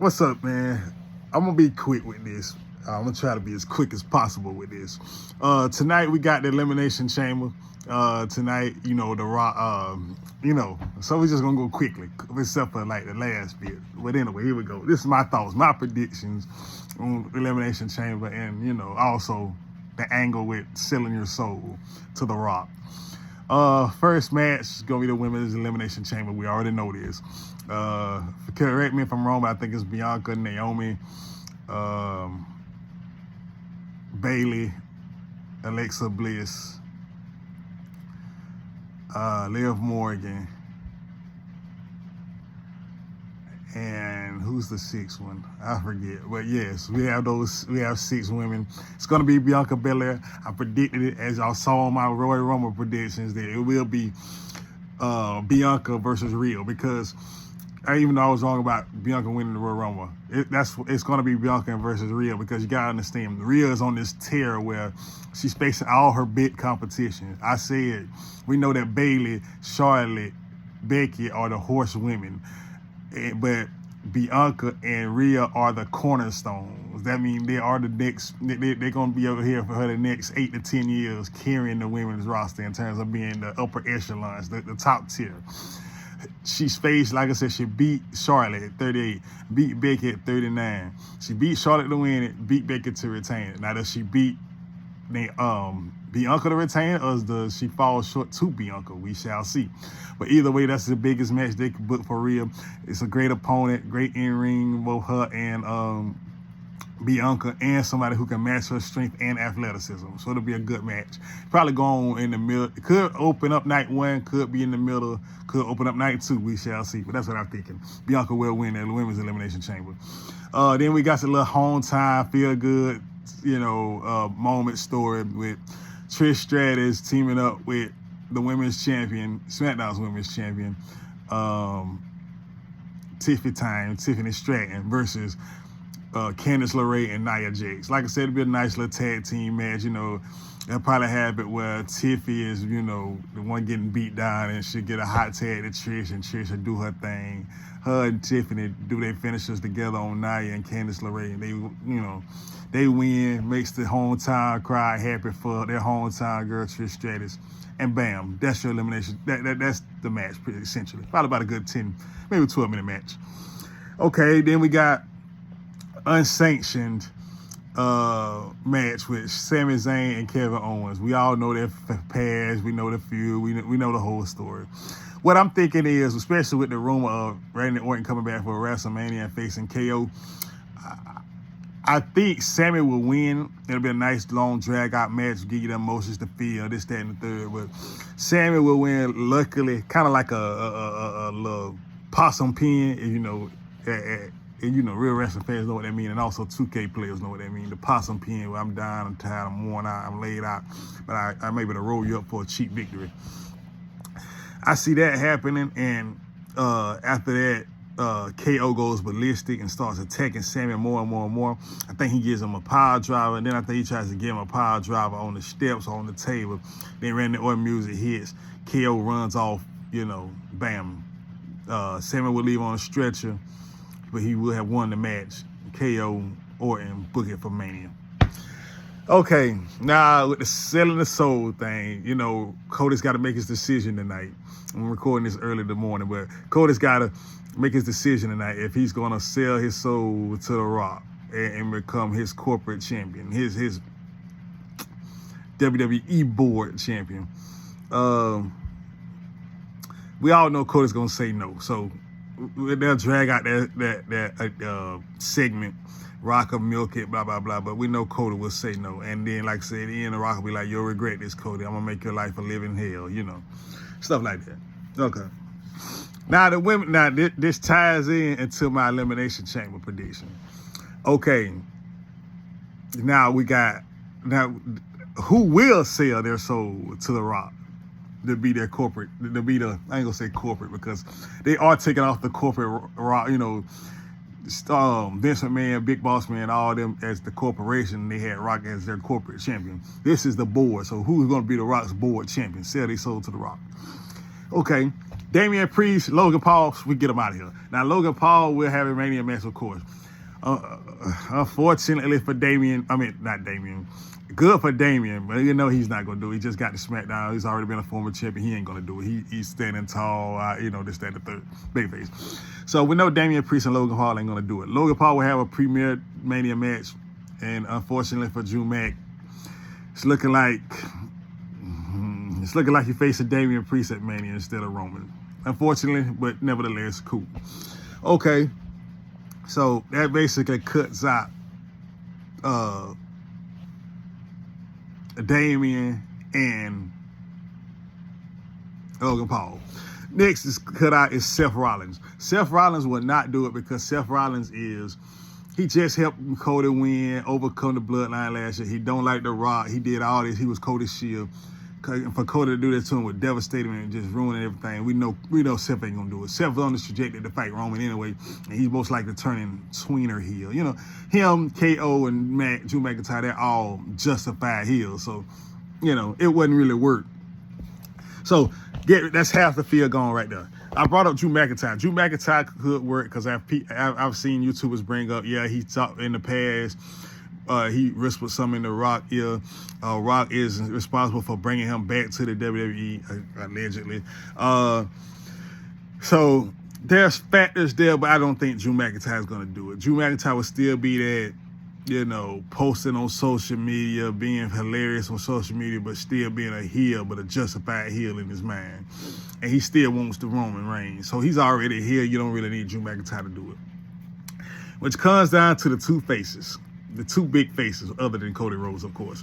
What's up, man? I'm gonna be quick with this. I'm gonna try to be as quick as possible with this. Tonight we got the Elimination Chamber. Tonight, the Raw. So we're just gonna go quickly, except for like the last bit. But anyway, here we go. This is my thoughts, my predictions on Elimination Chamber, and also the angle with selling your soul to the Rock. First match is gonna be the Women's Elimination Chamber. We already know this. Correct me if I'm wrong, but I think it's Bianca, Naomi, Bailey, Alexa Bliss, Liv Morgan, and who's the sixth one? I forget. But yes, we have 6 women. It's gonna be Bianca Belair. I predicted it, as y'all saw on my Royal Rumble predictions, that it will be Bianca versus Rhea, because even though I was wrong about Bianca winning the Royal Rumble, it's going to be Bianca versus Rhea, because you got to understand, Rhea is on this tear where she's facing all her big competition. I said, we know that Bailey, Charlotte, Becky are the horsewomen, but Bianca and Rhea are the cornerstones. That means they are the next, they're going to be over here for her the next 8 to 10 years carrying the women's roster in terms of being the upper echelons, the top tier. She's faced, like I said, she beat Charlotte at 38, beat Becky at 39. She beat Charlotte to win it, beat Becky to retain it. Now, does she beat Bianca to retain it, or does she fall short to Bianca? We shall see. But either way, that's the biggest match they could book for Rhea. It's a great opponent, great in-ring, both her and Bianca, and somebody who can match her strength and athleticism. So it'll be a good match. Probably go on in the middle. It could open up night 1, could be in the middle, could open up night 2. We shall see. But that's what I'm thinking. Bianca will win the Women's Elimination Chamber. Then we got some little home time, feel good, moment story with Trish Stratus teaming up with the women's champion, SmackDown's women's champion, Tiffany Stratton versus Candice LeRae and Nia Jax. Like I said, it'll be a nice little tag team match. They'll probably have it where Tiffy is, the one getting beat down, and she'll get a hot tag to Trish, and Trish will do her thing. Her and Tiffany do their finishes together on Nia and Candice LeRae, and they win, makes the hometown crowd happy for their hometown girl, Trish Stratus. And bam, that's your elimination. That's the match, essentially. Probably about a good 10, maybe 12-minute match. Okay, then we got unsanctioned match with Sami Zayn and Kevin Owens. We all know their past, we know the feud, we know the whole story. What I'm thinking is, especially with the rumor of Randy Orton coming back for WrestleMania and facing KO, I think Sami will win. It'll be a nice, long, drag-out match, give you the emotions to feel, this, that, and the third. But Sami will win, luckily, kind of like a little possum pin, real wrestling fans know what that means, and also 2K players know what that means. The possum pin, where I'm down, I'm tired, I'm worn out, I'm laid out, but I'm able to roll you up for a cheap victory. I see that happening, and after that, KO goes ballistic and starts attacking Sami more and more and more. I think he gives him a power driver, and then I think he tries to give him a power driver on the steps, on the table. Then Randy Orton music hits. KO runs off, bam. Sami will leave on a stretcher, but he will have won the match. KO Orton book it for Mania. Okay, now with the selling the soul thing, Cody's got to make his decision tonight. I'm recording this early in the morning, but Cody's got to make his decision tonight if he's going to sell his soul to The Rock and become his corporate champion, his WWE board champion. We all know Cody's going to say no, so they'll drag out that segment, Rock will milk it, blah, blah, blah, but we know Cody will say no. And then, like I said, The Rock will be like, you'll regret this, Cody. I'm going to make your life a living hell, stuff like that. Okay. Now, the women, this ties into my Elimination Chamber prediction. Okay. Now, who will sell their soul to The Rock to be their corporate, I ain't going to say corporate, because they are taking off the corporate Rock, Vince McMahon, Big Boss Man, all them as the corporation. They had Rock as their corporate champion. This is the board. So who's going to be The Rock's board champion? Sell their soul to The Rock. Okay. Damian Priest, Logan Paul, we get him out of here. Now, Logan Paul will have a Mania match, of course. Unfortunately for not Damian. Good for Damian, but you know he's not going to do it. He just got to SmackDown. He's already been a former champion. He ain't going to do it. He's standing tall, this, that, and the third. Babyface. So we know Damian Priest and Logan Paul ain't going to do it. Logan Paul will have a premier Mania match. And unfortunately for Drew Mac, it's looking like you're facing Damian Priest at Mania instead of Roman. Unfortunately, but nevertheless, cool. Okay, so that basically cuts out Damian and Logan Paul. Next is cut out is Seth Rollins. Seth Rollins will not do it because Seth Rollins he just helped Cody win, overcome the bloodline last year. He don't like The Rock. He did all this. He was Cody's shield. For Cody to do that to him would devastate him and just ruining everything. We know Seth ain't gonna do it. Seth's on the trajectory to fight Roman anyway, and he's most likely turning tweener heel. You know, him, KO, and Drew McIntyre, they're all justified heels. So, it wouldn't really work. So that's half the field gone right there. I brought up Drew McIntyre. Drew McIntyre could work because I've seen YouTubers bring up, he talked in the past. He whispered something in The Rock ear. Rock is responsible for bringing him back to the WWE, allegedly. So there's factors there, but I don't think Drew McIntyre is going to do it. Drew McIntyre will still be that, posting on social media, being hilarious on social media, but still being a heel, but a justified heel in his mind. And he still wants the Roman Reigns. So he's already a heel. You don't really need Drew McIntyre to do it. Which comes down to the two faces. The two big faces, other than Cody Rhodes, of course.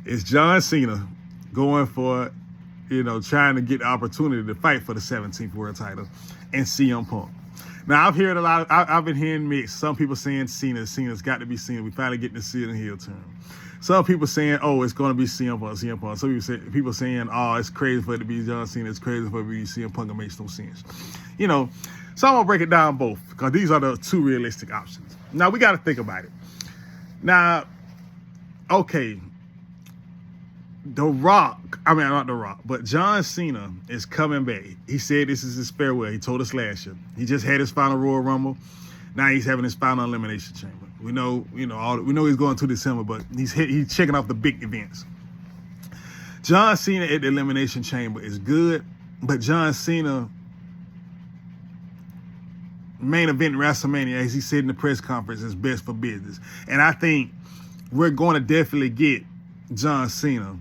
It's John Cena going for, trying to get the opportunity to fight for the 17th world title, and CM Punk. Now, I've been hearing mixed. Some people saying Cena's got to be Cena. We finally getting to see it in heel turn. Some people saying, it's going to be CM Punk. Some people saying, it's crazy for it to be John Cena. It's crazy for it to be CM Punk. It makes no sense. So I'm going to break it down both because these are the two realistic options. Now, we got to think about it. Now, okay, not The Rock, but John Cena is coming back. He said this is his farewell. He told us last year. He just had his final Royal Rumble. Now he's having his final Elimination Chamber. We know he's going to December, but he's checking off the big events. John Cena at the Elimination Chamber is good, but John Cena main event WrestleMania, as he said in the press conference, is best for business. And I think we're going to definitely get John Cena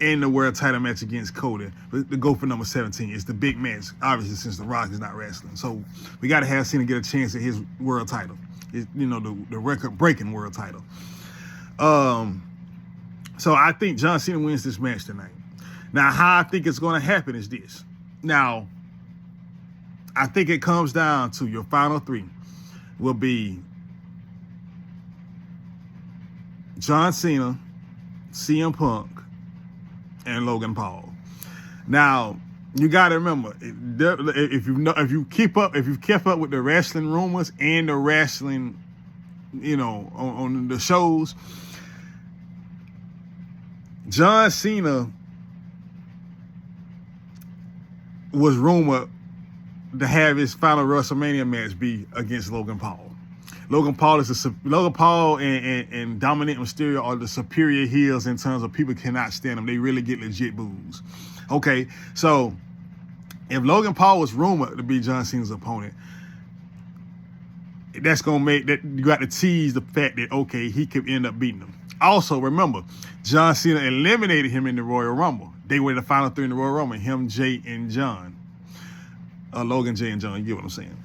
in the world title match against Cody to go for number 17. It's the big match, obviously, since The Rock is not wrestling. So we got to have Cena get a chance at his world title. The record-breaking world title. So I think John Cena wins this match tonight. Now, how I think it's going to happen is this. Now, I think it comes down to your final three will be John Cena, CM Punk, and Logan Paul. Now, you got to remember, if you've kept up with the wrestling rumors and the wrestling, on the shows, John Cena was rumored to have his final WrestleMania match be against Logan Paul. Logan Paul and Dominic Mysterio are the superior heels in terms of people cannot stand them. They really get legit boos. Okay, so if Logan Paul was rumored to be John Cena's opponent, that's gonna make that you got to tease the fact that he could end up beating him. Also, remember, John Cena eliminated him in the Royal Rumble. They were the final three in the Royal Rumble: him, Jay, and John. Logan, Jay, and John. You get what I'm saying?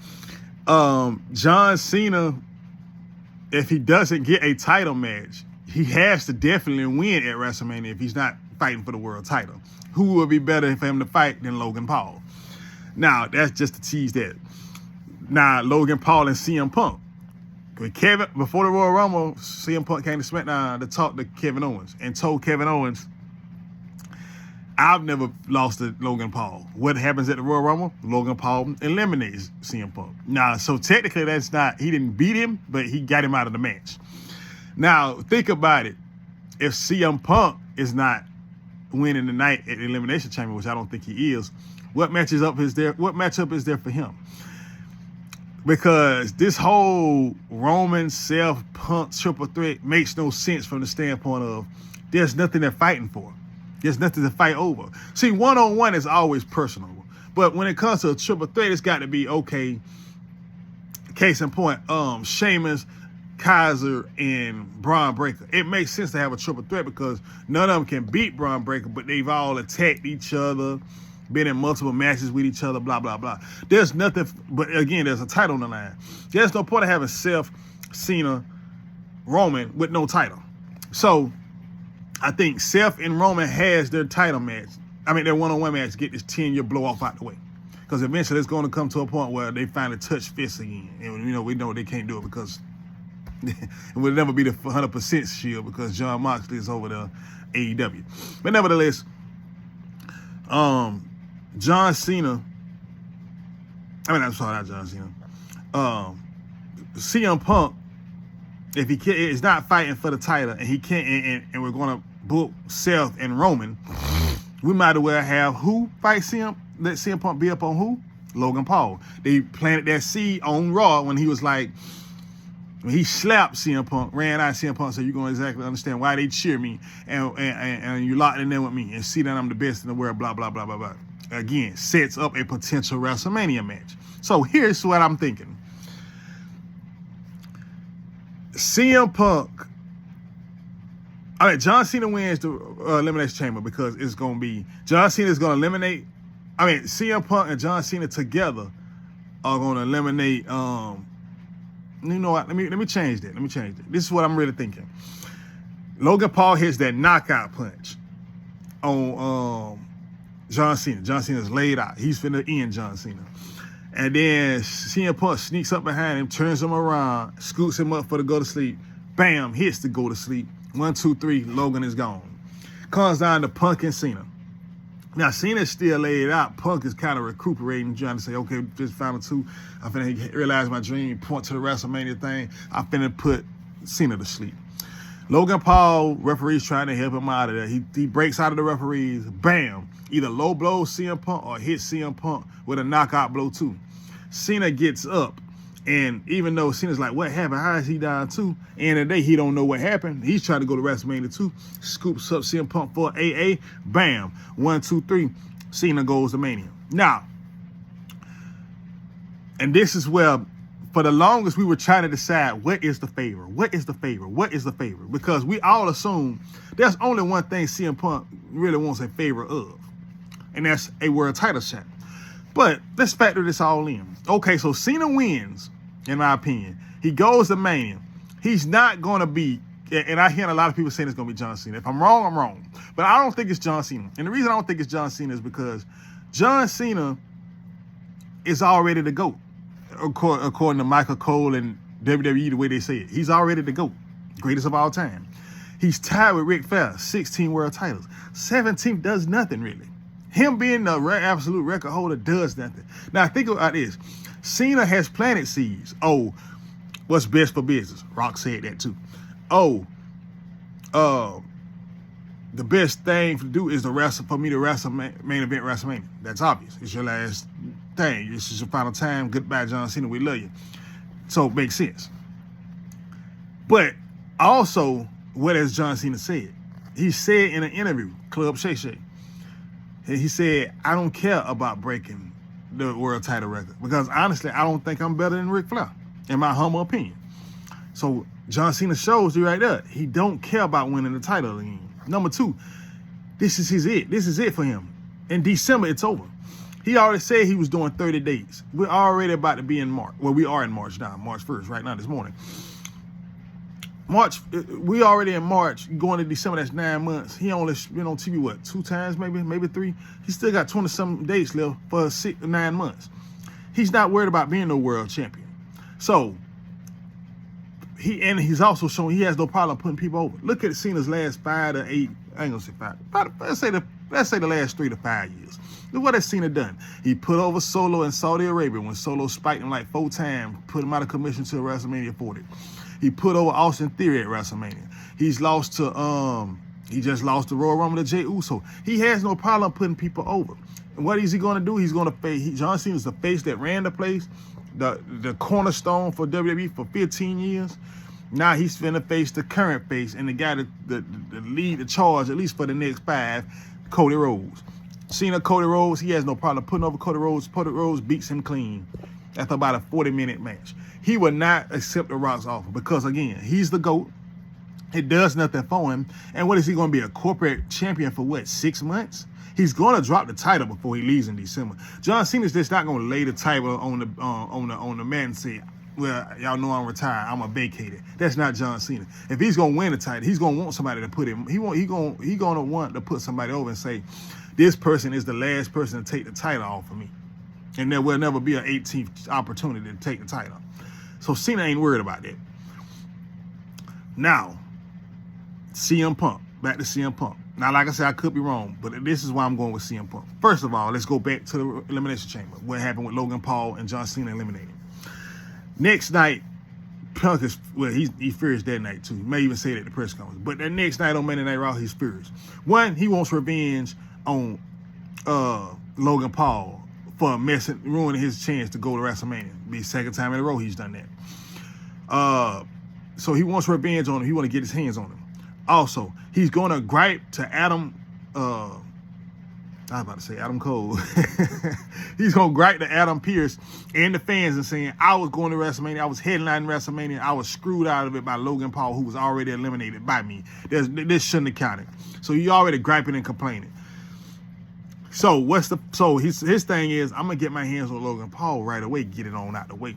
John Cena, if he doesn't get a title match, he has to definitely win at WrestleMania if he's not fighting for the world title. Who would be better for him to fight than Logan Paul? Now, that's just to tease that. Now, Logan Paul and CM Punk. Before the Royal Rumble, CM Punk came to SmackDown to talk to Kevin Owens and told Kevin Owens, I've never lost to Logan Paul. What happens at the Royal Rumble? Logan Paul eliminates CM Punk. Now, so technically he didn't beat him, but he got him out of the match. Now, think about it. If CM Punk is not winning the night at the Elimination Chamber, which I don't think he is, What matchup is there for him? Because this whole Roman, Seth, Punk triple threat makes no sense from the standpoint of there's nothing they're fighting for. There's nothing to fight over. See, one-on-one is always personal. But when it comes to a triple threat, it's got to be, okay, case in point, Sheamus, Kaiser, and Braun Breaker. It makes sense to have a triple threat because none of them can beat Braun Breaker, but they've all attacked each other, been in multiple matches with each other, blah, blah, blah. There's nothing, but again, there's a title on the line. There's no point of having Seth, Cena, Roman with no title. So I think Seth and Roman has their title match. I mean, their one-on-one match to get this 10-year blow-off out the way. Because eventually it's going to come to a point where they finally touch fists again. And, we know they can't do it because it will never be the 100% Shield because Jon Moxley is over the AEW. But nevertheless, John Cena, I'm sorry, not John Cena. CM Punk, if he is not fighting for the title and he can't, and we're going to book Seth and Roman, we might as well have who fight CM? Let CM Punk be up on who? Logan Paul. They planted that seed on Raw when he was like, when he slapped CM Punk, ran out CM Punk, so you're going to exactly understand why they cheer me and you locked in there with me and see that I'm the best in the world, blah, blah, blah, blah, blah. Again, sets up a potential WrestleMania match. So here's what I'm thinking. CM Punk, John Cena wins the Elimination Chamber because it's going to be, John Cena is going to eliminate, CM Punk and John Cena together are going to eliminate, you know what, let me change that. This is what I'm really thinking. Logan Paul hits that knockout punch on John Cena. John Cena's laid out. He's finna end John Cena. And then CM Punk sneaks up behind him, turns him around, scoots him up for the go to sleep. Bam, hits the go to sleep. 1, 2, 3, Logan is gone. Comes down to Punk and Cena. Now, Cena's still laid out. Punk is kind of recuperating, trying to say, okay, just found a 2. I'm finna realize my dream, point to the WrestleMania thing. I'm finna put Cena to sleep. Logan Paul, referees trying to help him out of there. He breaks out of the referees. Bam. Either low blow CM Punk or hit CM Punk with a knockout blow too. Cena gets up. And even though Cena's like, what happened? How is he down too? And today he don't know what happened. He's trying to go to WrestleMania 2. Scoops up CM Punk for AA. Bam. 1, 2, 3. Cena goes to Mania. Now, and this is where, for the longest, we were trying to decide what is the favor? What is the favor? What is the favor? Because we all assume there's only one thing CM Punk really wants a favor of. And that's a world title shot. But let's factor this all in. Okay, so Cena wins, in my opinion. He goes to Mania. He's not going to be, and I hear a lot of people saying it's going to be John Cena. If I'm wrong, I'm wrong. But I don't think it's John Cena. And the reason I don't think it's John Cena is because John Cena is already the GOAT, according to Michael Cole and WWE, the way they say it. He's already the GOAT, greatest of all time. He's tied with Ric Flair, 16 world titles. 17 does nothing, really. Him being the absolute record holder does nothing. Now, think about this. Cena has planted seeds. Oh, what's best for business? Rock said that too. Oh, the best thing to do is for me to wrestle main event WrestleMania. That's obvious. It's your last thing. This is your final time. Goodbye, John Cena. We love you. So it makes sense. But also, what has John Cena said? He said in an interview, Club Shay Shay, he said, I don't care about breaking the world title record because honestly, I don't think I'm better than Ric Flair, in my humble opinion. So John Cena shows you right there, he don't care about winning the title again. Number 2, this is it. This is it for him. In December, it's over. He already said he was doing 30 days. We're already about to be in March. Well, we are in March now, March 1st, right now, this morning. March, we already in March, going to December, that's 9 months. He only been on TV, what, 2 times, maybe 3? He still got 20-some days left for 9 months. He's not worried about being no world champion. So, he's also showing he has no problem putting people over. Look at Cena's last 5 to 8, I ain't gonna say 5, let's say the last 3 to 5 years. Look what has Cena done. He put over Solo in Saudi Arabia when Solo spiked him like 4 times, put him out of commission to WrestleMania 40. He put over Austin Theory at WrestleMania. He's lost to He just lost the Royal Rumble to Jey Uso. He has no problem putting people over. And what is he going to do? He's going to face, John Cena's the face that ran the place, the cornerstone for WWE for 15 years. Now he's finna face the current face and the guy that lead the charge, at least for the next 5, Cody Rhodes. Cena, Cody Rhodes, he has no problem putting over Cody Rhodes. Cody Rhodes beats him clean after about a 40-minute match. He would not accept The Rock's offer because, again, he's the GOAT. It does nothing for him. And what is he going to be, a corporate champion for what, 6 months? He's going to drop the title before he leaves in December. John Cena's just not going to lay the title on the mat and say, well, y'all know I'm retired, I'm going to vacate it. That's not John Cena. If he's going to win the title, he's going to want somebody to put him. He going to want to put somebody over and say, this person is the last person to take the title off of me. And there will never be an 18th opportunity to take the title. So Cena ain't worried about that. Now, CM Punk. Back to CM Punk. Now, like I said, I could be wrong, but this is why I'm going with CM Punk. First of all, let's go back to the Elimination Chamber. What happened with Logan Paul and John Cena eliminated. Next night, Punk is, well, he's furious that night too. He may even say that at the press conference. But that next night on Monday Night Raw, he's furious. One, he wants revenge on Logan Paul for ruining his chance to go to WrestleMania. It'll be the second time in a row he's done that. So he wants revenge on him. He want to get his hands on him. Also, he's going to gripe to Adam, I was about to say Adam Cole. He's going to gripe to Adam Pearce and the fans and saying, I was going to WrestleMania, I was headlining WrestleMania, I was screwed out of it by Logan Paul, who was already eliminated by me. This shouldn't have counted. So he already griping and complaining. So his thing is, I'm going to get my hands on Logan Paul right away, get it on out the way.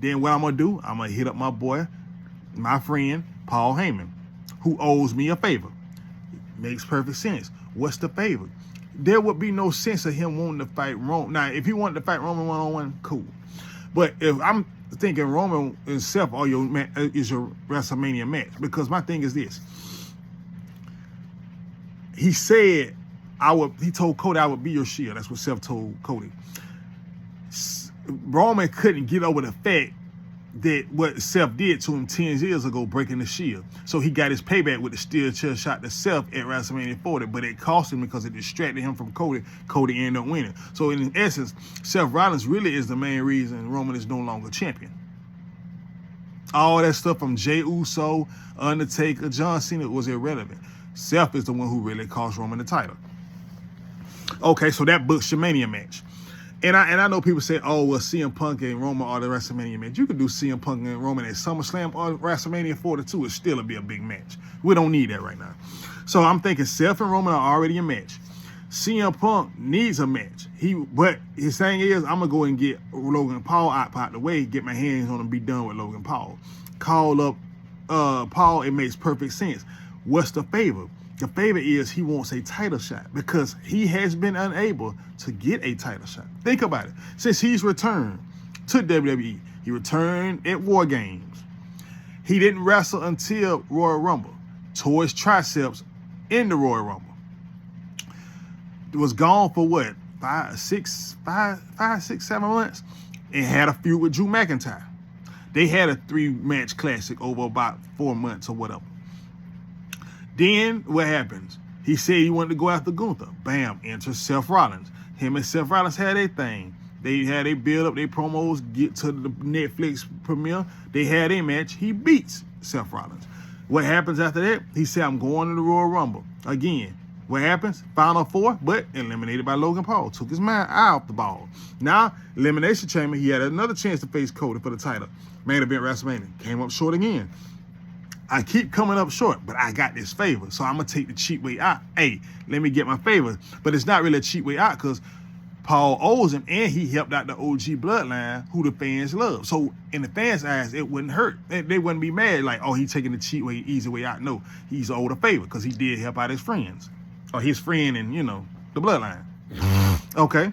Then what I'm going to do, I'm going to hit up my boy, my friend, Paul Heyman, who owes me a favor. Makes perfect sense. What's the favor? There would be no sense of him wanting to fight Roman. Now, if he wanted to fight Roman one-on-one, cool. But if I'm thinking Roman himself is your WrestleMania match, because my thing is this. He said, he told Cody, I would be your shield. That's what Seth told Cody. Roman couldn't get over the fact that what Seth did to him 10 years ago, breaking the shield. So he got his payback with the steel chair shot to Seth at WrestleMania 40, but it cost him because it distracted him from Cody. Cody ended up winning. So in essence, Seth Rollins really is the main reason Roman is no longer champion. All that stuff from Jey Uso, Undertaker, John Cena was irrelevant. Seth is the one who really cost Roman the title. Okay, so that books your Mania match. And I know people say, oh, well, CM Punk and Roman are the WrestleMania match. You could do CM Punk and Roman at SummerSlam or WrestleMania 42. It still would be a big match. We don't need that right now. So I'm thinking Seth and Roman are already a match. CM Punk needs a match. But his thing is, I'm going to go and get Logan Paul out the way, get my hands on him, be done with Logan Paul. Call up Paul, it makes perfect sense. What's the favor? The favor is he wants a title shot because he has been unable to get a title shot. Think about it. Since he's returned to WWE, he returned at War Games. He didn't wrestle until Royal Rumble. Tore his triceps in the Royal Rumble. It was gone for what? 5, 6, 7 months, and had a feud with Drew McIntyre. They had a 3-match classic over about 4 months or whatever. Then what happens? He said he wanted to go after Gunther. Bam, enter Seth Rollins. Him and Seth Rollins had their thing. They had a build up their promos, get to the Netflix premiere. They had a match. He beats Seth Rollins. What happens after that? He said, I'm going to the Royal Rumble. Again, what happens? Final 4, but eliminated by Logan Paul. Took his mind off the ball. Now, Elimination Chamber, he had another chance to face Cody for the title. Main event WrestleMania. Came up short again. I keep coming up short, but I got this favor. So I'm going to take the cheap way out. Hey, let me get my favor. But it's not really a cheap way out because Paul owes him, and he helped out the OG bloodline, who the fans love. So in the fans' eyes, it wouldn't hurt. They wouldn't be mad like, oh, he's taking the cheap way, easy way out. No, he's owed a favor because he did help out his friends. Or his friend and, the bloodline. Okay.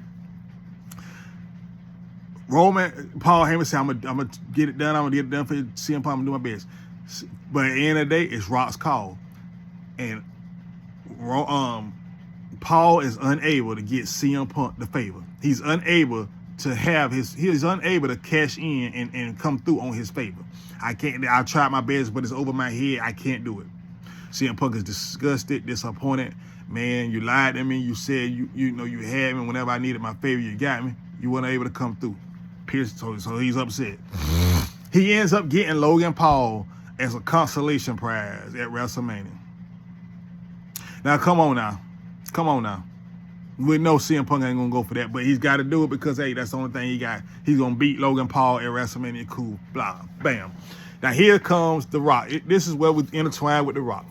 Paul Heyman said, I'm going to get it done. I'm going to get it done for CM Punk. I'm going to do my best. But at the end of the day, it's Rock's call. And Paul is unable to get CM Punk the favor. He's unable to he's unable to cash in and come through on his favor. I tried my best, but it's over my head. I can't do it. CM Punk is disgusted, disappointed. Man, you lied to me. You said you know you had me whenever I needed my favor. You got me. You weren't able to come through. Pierce, so he's upset. He ends up getting Logan Paul as a consolation prize at WrestleMania. Now, come on now. We know CM Punk ain't going to go for that, but he's got to do it because, hey, that's the only thing he got. He's going to beat Logan Paul at WrestleMania. Cool. Blah. Bam. Now, here comes The Rock. This is where we intertwine with The Rock.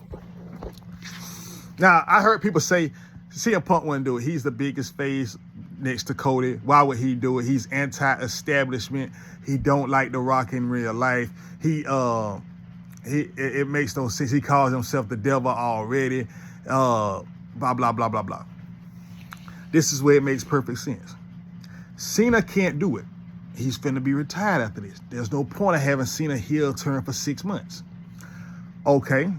Now, I heard people say CM Punk wouldn't do it. He's the biggest face next to Cody. Why would he do it? He's anti-establishment. He don't like The Rock in real life. It makes no sense. He calls himself the devil already. Blah, blah, blah, blah, blah. This is where it makes perfect sense. Cena can't do it. He's finna be retired after this. There's no point of having Cena heel turn for 6 months. Okay.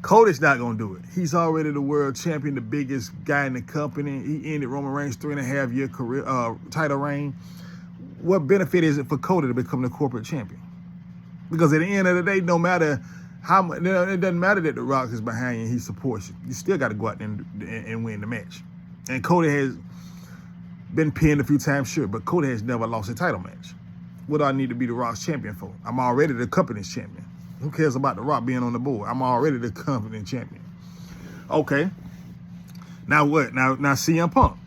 Cody's not going to do it. He's already the world champion, the biggest guy in the company. He ended Roman Reigns' 3.5-year career title reign. What benefit is it for Cody to become the corporate champion? Because at the end of the day, no matter how much, it doesn't matter that The Rock is behind you and he supports you. You still got to go out there and win the match. And Cody has been pinned a few times, sure, but Cody has never lost a title match. What do I need to be The Rock's champion for? I'm already the company's champion. Who cares about The Rock being on the board? I'm already the company champion. Okay. Now what? Now CM Punk.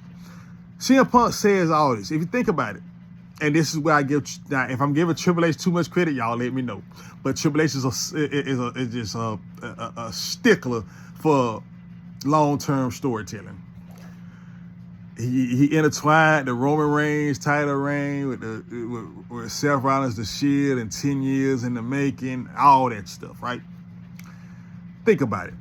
CM Punk says all this. If you think about it, and this is where I give. Now, if I'm giving Triple H too much credit, y'all let me know. But Triple H is just a stickler for long-term storytelling. He intertwined the Roman Reigns title reign with Seth Rollins, the Shield, and 10 years in the making, all that stuff, right? Think about it.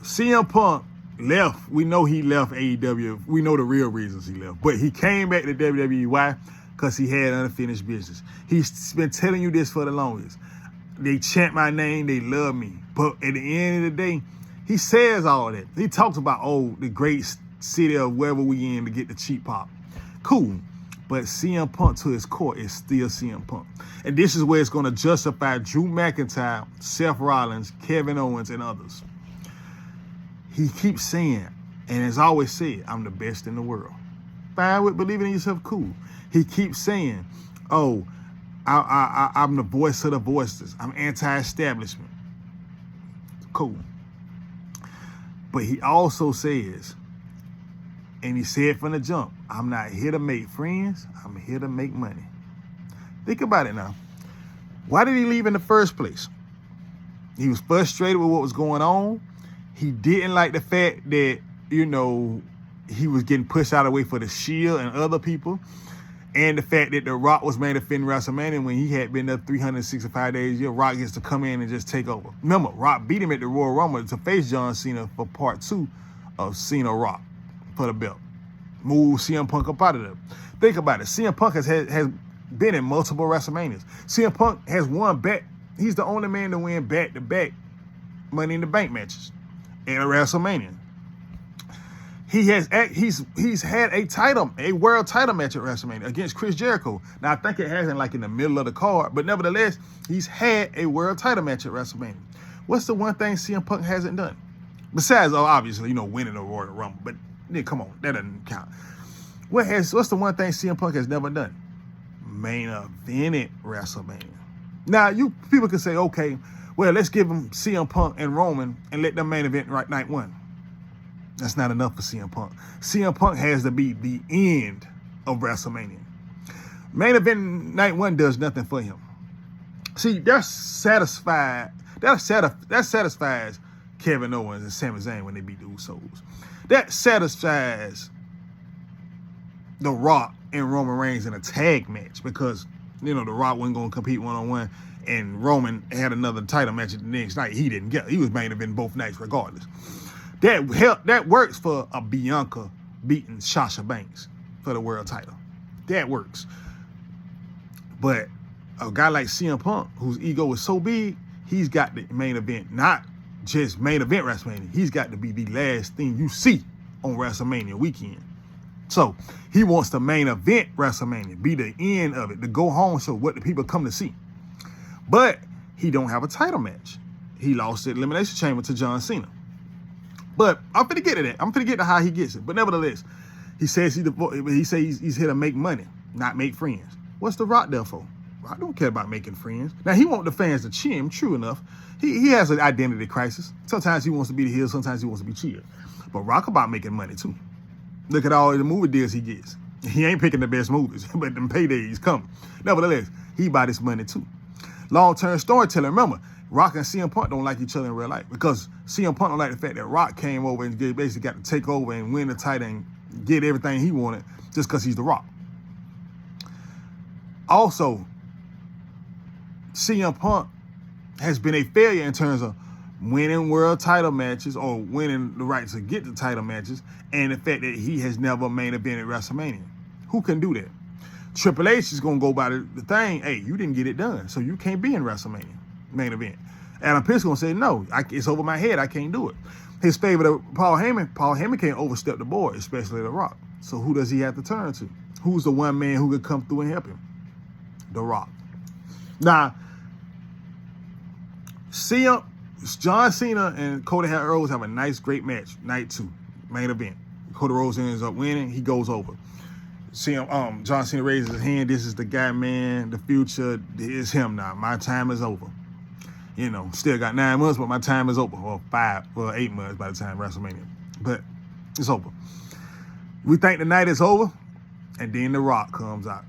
CM Punk left. We know he left AEW. We know the real reasons he left. But he came back to WWE. Why? Because he had unfinished business. He's been telling you this for the longest. They chant my name. They love me. But at the end of the day, he says all that. He talks about, the great city of wherever we in to get the cheap pop. Cool. But CM Punk to his core is still CM Punk. And this is where it's going to justify Drew McIntyre, Seth Rollins, Kevin Owens, and others. He keeps saying, and has always said, I'm the best in the world. Fine with believing in yourself, cool. He keeps saying, I'm the voice of the voiceless. I'm anti-establishment. Cool. But he also says, and he said from the jump, I'm not here to make friends. I'm here to make money. Think about it now. Why did he leave in the first place? He was frustrated with what was going on. He didn't like the fact that, he was getting pushed out of the way for the Shield and other people. And the fact that The Rock was main eventing WrestleMania when he had been there 365 days a year. Rock gets to come in and just take over. Remember, Rock beat him at the Royal Rumble to face John Cena for part 2 of Cena Rock for the belt. Move CM Punk up out of there. Think about it. CM Punk has been in multiple WrestleManias. CM Punk has won back. He's the only man to win back-to-back Money in the Bank matches in a WrestleMania. He's had a world title match at WrestleMania against Chris Jericho. Now I think it hasn't in the middle of the card, but nevertheless, he's had a world title match at WrestleMania. What's the one thing CM Punk hasn't done? Besides, obviously, winning a Royal Rumble, but come on, that doesn't count. What's the one thing CM Punk has never done? Main evented WrestleMania. Now, you people can say, okay, well, let's give him CM Punk and Roman and let them main event right night one. That's not enough for CM Punk. CM Punk has to be the end of WrestleMania. Main event night one does nothing for him. See, that satisfies Kevin Owens and Sami Zayn when they beat the Usos. That satisfies The Rock and Roman Reigns in a tag match because, The Rock wasn't going to compete one-on-one and Roman had another title match the next night. He didn't get it. He was main event both nights regardless. That works for a Bianca beating Sasha Banks for the world title. That works. But a guy like CM Punk, whose ego is so big, he's got the main event, not just main event WrestleMania. He's got to be the last thing you see on WrestleMania weekend. So he wants the main event WrestleMania, be the end of it, the go home show, what the people come to see. But he don't have a title match. He lost the Elimination Chamber to John Cena. But I'm finna get to that. I'm finna get to how he gets it. But nevertheless, he says he's here to make money, not make friends. What's The Rock there for? Rock don't care about making friends. Now, he want the fans to cheer him, true enough. He has an identity crisis. Sometimes he wants to be the heel, sometimes he wants to be cheered. But Rock about making money, too. Look at all the movie deals he gets. He ain't picking the best movies, but them paydays come. Nevertheless, he buy this money, too. Long-term storytelling. Remember, Rock and CM Punk don't like each other in real life because CM Punk don't like the fact that Rock came over and basically got to take over and win the title and get everything he wanted just because he's The Rock. Also, CM Punk has been a failure in terms of winning world title matches or winning the right to get the title matches, and the fact that he has never main evented WrestleMania. Who can do that? Triple H is going to go by the thing, hey, you didn't get it done, so you can't be in WrestleMania main event. Adam Pearce going to say, no, it's over my head, I can't do it. His favorite, Paul Heyman can't overstep the board, especially The Rock. So who does he have to turn to? Who's the one man who could come through and help him? The Rock. Now, John Cena and Cody Rhodes have a nice, great match, night 2, main event. Cody Rhodes ends up winning, he goes over. John Cena raises his hand, this is the guy, man, the future is him now. My time is over. You know, still got 9 months, but my time is over. Or 8 months by the time WrestleMania. But it's over. We think the night is over, and then The Rock comes out.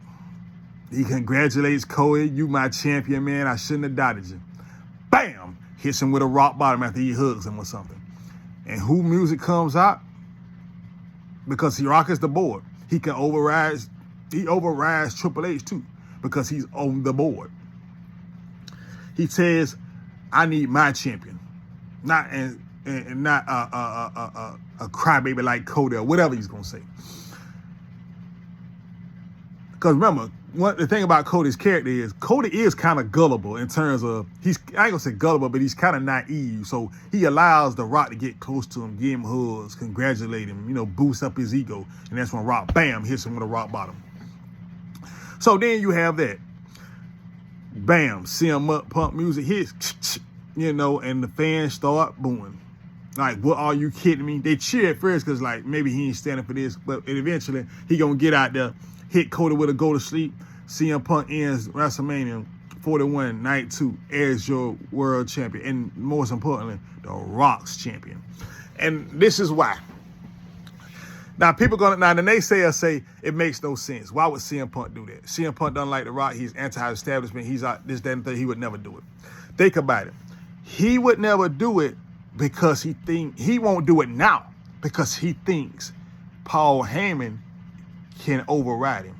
He congratulates Cody, you my champion, man. I shouldn't have doubted you. Bam! Hits him with a rock bottom after he hugs him or something. And who music comes out? Because he Rock is the board. He overrides Triple H too, because he's on the board. He says, I need my champion. Not a crybaby like Cody or whatever he's gonna say. Because remember, the thing about Cody's character is Cody is kind of gullible in terms of, I ain't gonna say gullible, but he's kind of naive. So he allows The Rock to get close to him, give him hugs, congratulate him, boost up his ego. And that's when Rock, bam, hits him with a rock bottom. So then you have that. Bam, CM Punk music hits, and the fans start booing. Like, what, are you kidding me? They cheer at first because, like, maybe he ain't standing for this, but eventually he gonna get out there, hit Cody with a go to sleep. CM Punk ends WrestleMania 41, night 2, as your world champion. And most importantly, The Rock's champion. And this is why. Now, the naysayers say it makes no sense. Why would CM Punk do that? CM Punk doesn't like The Rock. He's anti-establishment. He's out this, that, and thing. He would never do it. Think about it. He would never do it because he won't do it now because he thinks Paul Heyman can override him.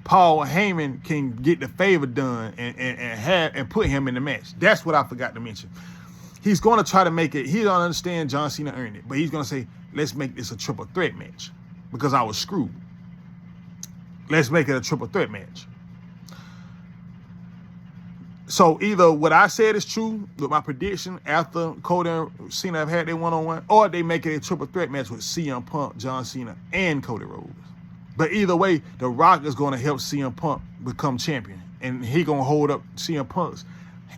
Paul Heyman can get the favor done and put him in the match. That's what I forgot to mention. He's going to try to make it. He don't understand John Cena earned it, but he's going to say, let's make this a triple threat match because I was screwed. Let's make it a triple threat match. So either what I said is true with my prediction after Cody and Cena have had their one-on-one, or they make it a triple threat match with CM Punk, John Cena, and Cody Rhodes. But either way, The Rock is going to help CM Punk become champion. And he going to hold up CM Punk's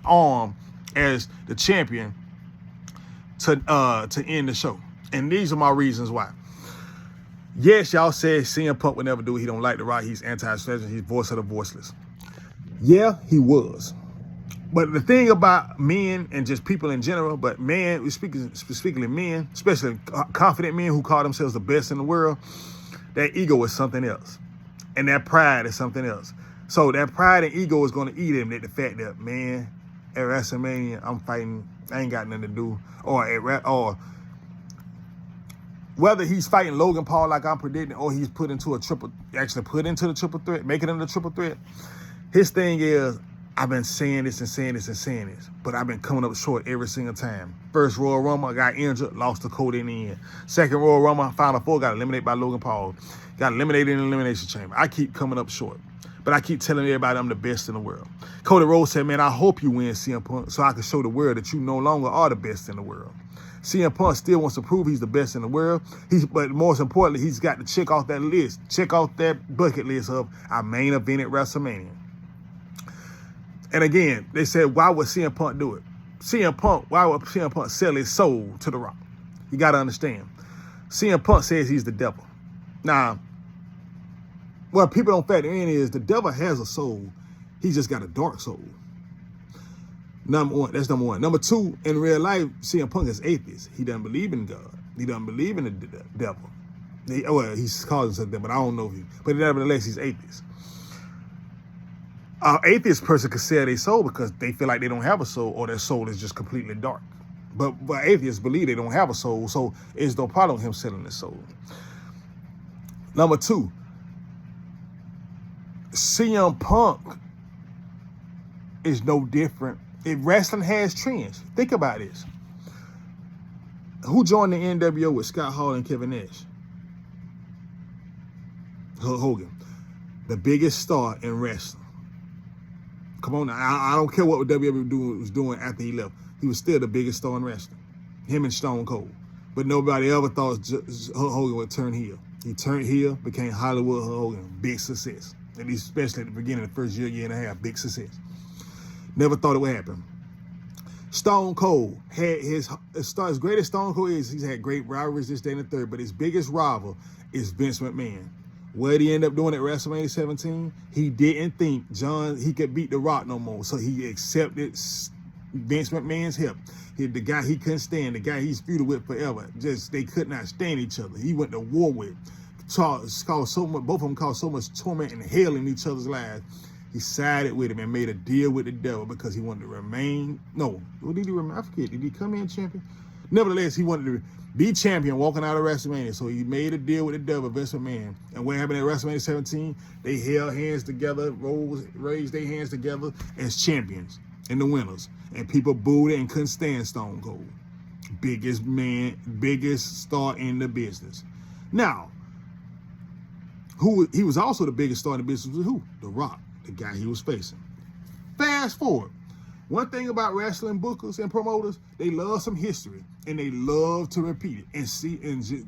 arm as the champion to end the show. And these are my reasons why. Yes, y'all said CM Punk would never do it. He don't like The Rock. He's anti-strategy. He's voice of the voiceless. Yeah, he was. But the thing about men and just people in general, but men, we're speaking specifically men, especially confident men who call themselves the best in the world, that ego is something else. And that pride is something else. So that pride and ego is going to eat him at the fact that, man, at WrestleMania, I'm fighting, I ain't got nothing to do. Or whether he's fighting Logan Paul like I'm predicting, or he's put into the triple threat, make it into the triple threat. His thing is, I've been saying this and saying this and saying this, but I've been coming up short every single time. First Royal Rumble, I got injured, lost to Cody in the end. Second Royal Rumble, Final Four, got eliminated by Logan Paul. Got eliminated in the Elimination Chamber. I keep coming up short, but I keep telling everybody I'm the best in the world. Cody Rhodes said, man, I hope you win, CM Punk, so I can show the world that you no longer are the best in the world. CM Punk still wants to prove he's the best in the world. But most importantly, he's got to check off that list, check off that bucket list of I main evented WrestleMania. And again, they said, why would CM Punk do it? Why would CM Punk sell his soul to The Rock? You got to understand. CM Punk says he's the devil. Now, what people don't factor in is the devil has a soul. He just got a dark soul. Number one, that's number one. Number two, in real life, CM Punk is atheist. He doesn't believe in God. He doesn't believe in the devil. He's calling himself devil, but I don't know if but nevertheless, he's atheist. An atheist person could sell their soul because they feel like they don't have a soul or their soul is just completely dark. But atheists believe they don't have a soul, so it's no problem with him selling his soul. Number two, CM Punk is no different. If wrestling has trends, think about this. Who joined the NWO with Scott Hall and Kevin Nash? Hogan, the biggest star in wrestling. Come on now, I don't care what WWE was doing after he left. He was still the biggest star in wrestling. Him and Stone Cold. But nobody ever thought Hogan would turn heel. He turned heel, became Hollywood Hogan. Big success. At least especially at the beginning of the first year and a half. Big success. Never thought it would happen. Stone Cold had his greatest Stone Cold is he's had great rivalries this day and the third, but his biggest rival is Vince McMahon. What did he end up doing at WrestleMania 17? He didn't think he could beat The Rock no more, so he accepted Vince McMahon's help. The guy he couldn't stand, the guy he's feuded with forever. Just they could not stand each other. He went to war with. Caused so much, both of them caused so much torment and hell in each other's lives. He sided with him and made a deal with the devil because he wanted to remain. No, what did he remain? I forget. Did he come in champion? Nevertheless, he wanted to be champion walking out of WrestleMania. So he made a deal with the devil, Vince McMahon. And what happened at WrestleMania 17? They held hands together, raised their hands together as champions and the winners. And people booed it and couldn't stand Stone Cold. Biggest star in the business. Now, he was also the biggest star in the business was who? The Rock, the guy he was facing. Fast forward. One thing about wrestling bookers and promoters, they love some history and they love to repeat it. And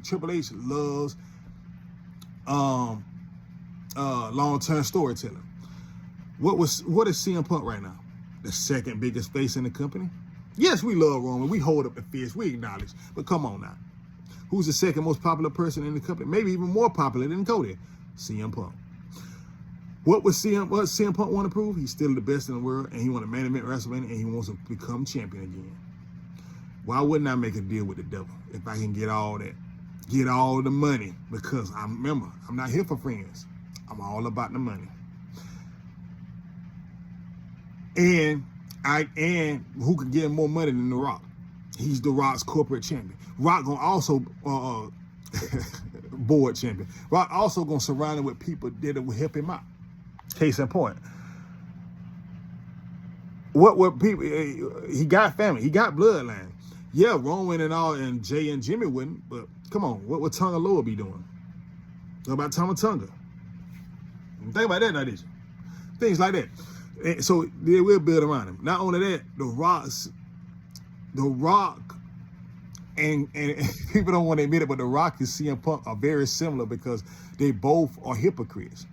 Triple H loves long-term storytelling. What is CM Punk right now? The second biggest face in the company? Yes, we love Roman. We hold up the fist. We acknowledge. But come on now. Who's the second most popular person in the company? Maybe even more popular than Cody. CM Punk. What CM Punk want to prove? He's still the best in the world, and he wants to main event WrestleMania, and he wants to become champion again. Why wouldn't I make a deal with the devil if I can get all that? Get all the money, because remember, I'm not here for friends. I'm all about the money. And who can get more money than The Rock? He's The Rock's corporate champion. Rock gonna also board champion. Rock also gonna surround him with people that will help him out. Case in point. What were people? He got family. He got bloodline. Yeah, Roman and all, and Jay and Jimmy wouldn't. But come on, what would Tonga Loa be doing? What about Tama Tonga? Think about that now, did you? Things like that. And so they will build around him. Not only that, The Rock, and people don't want to admit it, but The Rock and CM Punk are very similar because they both are hypocrites.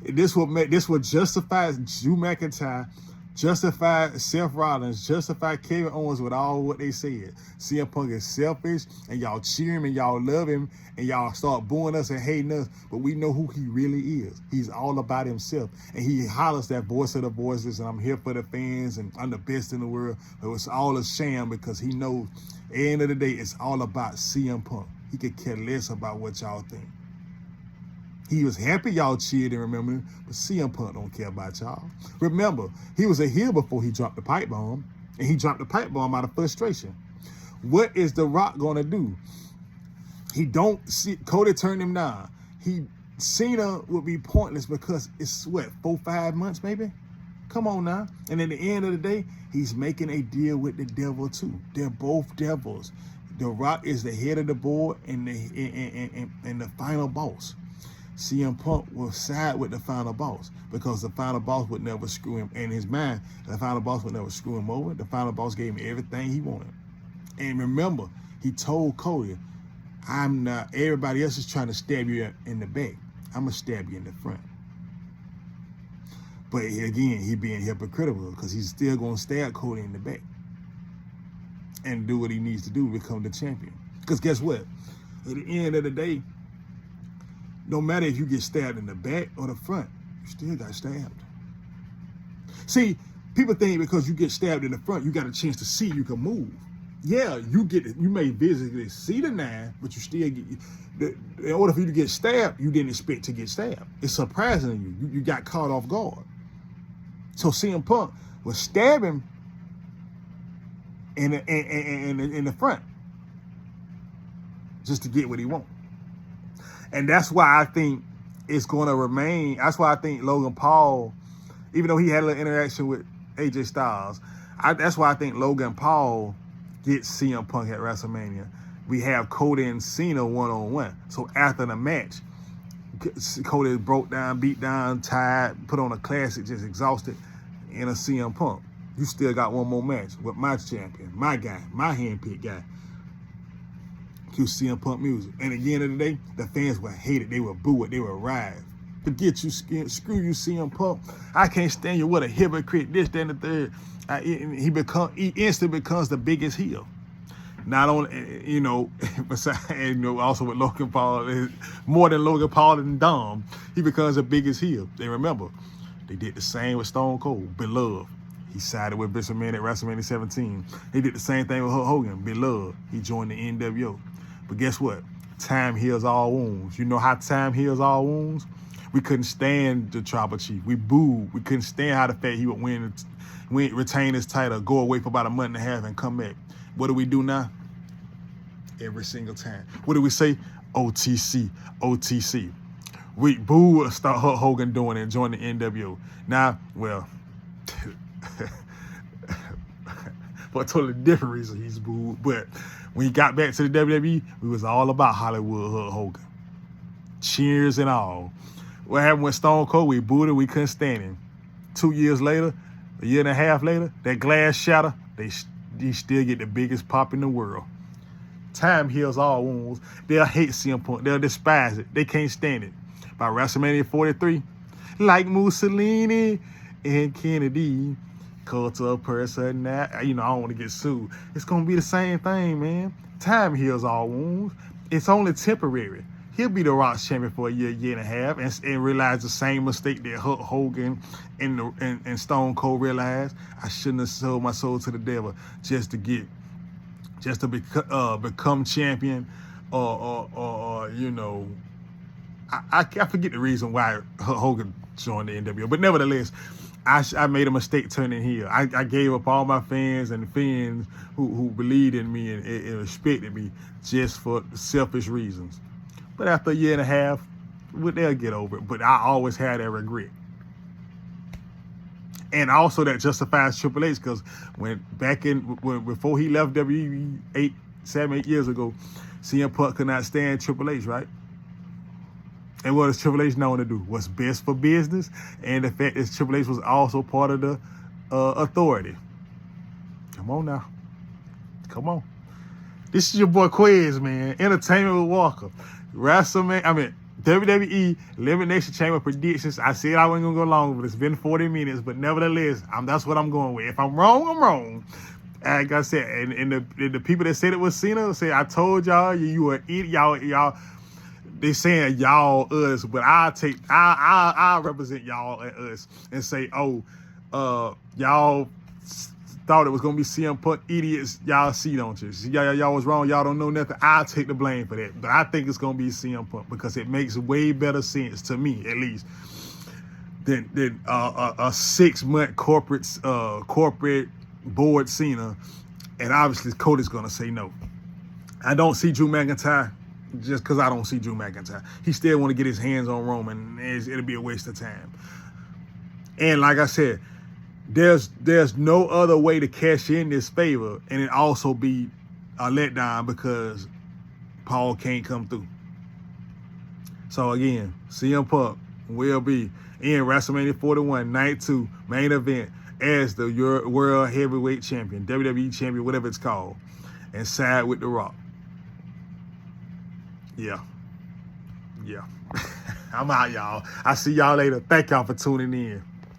This will justify Drew McIntyre, justify Seth Rollins, justify Kevin Owens with all what they said. CM Punk is selfish, and y'all cheer him and y'all love him, and y'all start booing us and hating us, but we know who he really is. He's all about himself, and he hollers that voice of the voices, and I'm here for the fans, and I'm the best in the world. But it's all a sham because he knows at the end of the day, it's all about CM Punk. He could care less about what y'all think. He was happy y'all cheered and remembered him, but CM Punk don't care about y'all. Remember, he was a heel before he dropped the pipe bomb, and he dropped the pipe bomb out of frustration. What is The Rock gonna do? He don't see Cody turned him down. Cena would be pointless because it's what, 4-5 months maybe? Come on now. And at the end of the day, he's making a deal with the devil too. They're both devils. The Rock is the head of the board and the final boss. CM Punk will side with the final boss because the final boss would never screw him. In his mind, the final boss would never screw him over. The final boss gave him everything he wanted. And remember, he told Cody, I'm not, everybody else is trying to stab you in the back. I'm going to stab you in the front. But again, he being hypocritical because he's still going to stab Cody in the back and do what he needs to do to become the champion. Because guess what? At the end of the day, no matter if you get stabbed in the back or the front, you still got stabbed. See, people think because you get stabbed in the front, you got a chance to see, you can move. Yeah, you may physically see the knife, but you still get, in order for you to get stabbed, you didn't expect to get stabbed. It's surprising to you. You got caught off guard. So CM Punk was stabbing in the front just to get what he wants. And that's why I think it's going to remain. That's why I think Logan Paul, even though he had a little interaction with AJ Styles, that's why I think Logan Paul gets CM Punk at WrestleMania. We have Cody and Cena one-on-one. So after the match, Cody broke down, beat down, tired, put on a classic, just exhausted, in a CM Punk. You still got one more match with my champion, my guy, my handpicked guy. Cue CM Punk music. And at the end of the day, the fans would hate it. They would boo it. They would ride. Forget you, screw you, CM Punk. I can't stand you. What a hypocrite. This, that, and the third. He instantly becomes the biggest heel. Not only, besides, also with Logan Paul, more than Logan Paul and Dom, he becomes the biggest heel. They remember, they did the same with Stone Cold, Beloved. He sided with Vince McMahon at WrestleMania 17. They did the same thing with Hulk Hogan, Beloved. He joined the NWO. But guess what? Time heals all wounds. You know how time heals all wounds? We couldn't stand the Tribal Chief. We booed. We couldn't stand how the fact he would retain his title, go away for about a month and a half and come back. What do we do now? Every single time. What do we say? OTC, OTC. We boo start Hulk Hogan doing it and join the NWO. Now, well, for a totally different reason he's booed. But when he got back to the WWE, we was all about Hollywood Hulk Hogan. Cheers and all. What happened with Stone Cold? We booed him. We couldn't stand him. 2 years later, a year and a half later, that glass shatter, they still get the biggest pop in the world. Time heals all wounds. They'll hate CM Punk. They'll despise it. They can't stand it. By WrestleMania 43, like Mussolini and Kennedy, cult of person now, I don't want to get sued. It's going to be the same thing, man. Time heals all wounds. It's only temporary. He'll be the Rock's champion for a year and a half and realize the same mistake that Hulk Hogan and Stone Cold realized. I shouldn't have sold my soul to the devil just to become champion or I forget the reason why Hulk Hogan joined the NWO. But nevertheless, I made a mistake turning heel. I gave up all my fans and the fans who believed in me and respected me just for selfish reasons. But after a year and a half, they'll get over it. But I always had that regret. And also that justifies Triple H, because before he left WWE 7, 8 years ago, CM Punk could not stand Triple H, right? And what is Triple H known to do? What's best for business? And the fact is Triple H was also part of the authority. Come on now. Come on. This is your boy Quiz, man. Entertainment with Walker. WWE Elimination Chamber predictions. I said I wasn't going to go long, but it's been 40 minutes. But nevertheless, that's what I'm going with. If I'm wrong, I'm wrong. Like I said, and the people that said it was Cena said, I told y'all, you were idiot. Y'all. They saying y'all, us, but I'll represent y'all and us and say, y'all thought it was gonna be CM Punk, idiots. Y'all see, don't you? Y'all was wrong. Y'all don't know nothing. I'll take the blame for that. But I think it's gonna be CM Punk because it makes way better sense to me, at least, than a 6-month corporate board Cena. And obviously, Cody's gonna say no. I don't see Drew McIntyre. Just because I don't see Drew McIntyre. He still want to get his hands on Roman. It'll be a waste of time. And like I said, there's no other way to cash in this favor and it also be a letdown because Paul can't come through. So again, CM Punk will be in WrestleMania 41, Night 2, main event as the World Heavyweight Champion, WWE Champion, whatever it's called, and side with The Rock. Yeah. I'm out, y'all. I'll see y'all later. Thank y'all for tuning in.